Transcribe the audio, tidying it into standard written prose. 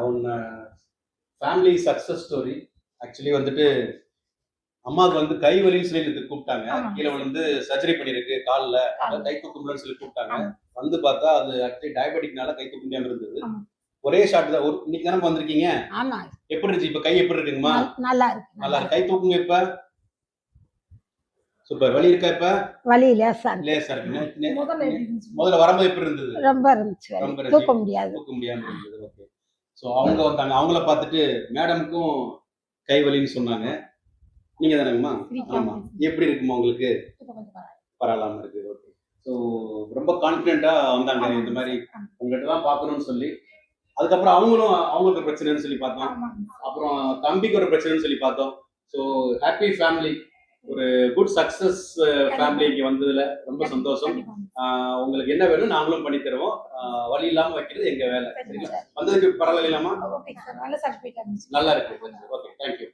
உன்ன family success story. Actually வந்துட்டு அம்மாவுக்கு வந்து கை வலின்னு சொல்லி கூப்பிட்டாங்க. கீழே விழுந்து சர்ஜரி பண்ணிருக்கு காலில், கை தூக்க முடியலன்னு சொல்லி கூப்பிட்டாங்க. வந்து பார்த்தா அது ஆக்சுவலி டயபெட்டிக்னால கை தூக்க முடியாம இருந்தது. ஒரே ஷாட் தான். இன்னைக்கு தானே வந்திருக்கீங்க? எப்படி இருந்துச்சு? இப்ப கை எப்படி இருக்குங்கம்மா? நல்லா இருக்கு. நல்லா இருக்கு. கை தூக்குங்க இப்ப. சூப்பர். வலி இருக்கா இப்ப? வலி லேசா இருக்கு. முதல்ல வரும்போது எப்படி இருந்தது? ரொம்ப இருந்துச்சு. தூக்க முடியாம இருந்தது. ஓகே. ஸோ அவங்க வந்தாங்க. அவங்கள பார்த்துட்டு மேடமுக்கும் கை வலின்னு சொன்னாங்க. நீங்க தானேங்கம்மா? ஆமா. எப்படி இருக்குமா உங்களுக்கு? பரவாயில்லாம இருக்கு. ஓகே. ஸோ ரொம்ப கான்ஃபிடென்ட்டா வந்தாங்க. இந்த மாதிரி உங்கள்கிட்ட தான் பார்க்கணும்னு சொல்லி. அதுக்கப்புறம் அவங்களுக்கு ஒரு பிரச்சனைன்னு சொல்லி பார்த்தோம். அப்புறம் தம்பிக்கு ஒரு பிரச்சனைன்னு சொல்லி பார்த்தோம். ஸோ ஹாப்பி ஃபேமிலி, ஒரு குட் சக்சஸ் ஃபேமிலிக்கு வந்ததுல ரொம்ப சந்தோஷம். உங்களுக்கு என்ன வேணும் நாங்களும் பண்ணி தருவோம். வழி இல்லாம வைக்கிறது எங்க வேலை. வந்ததுக்கு பரவாயில்ல இல்லாமா? நல்லா இருக்கு. Okay, thank you.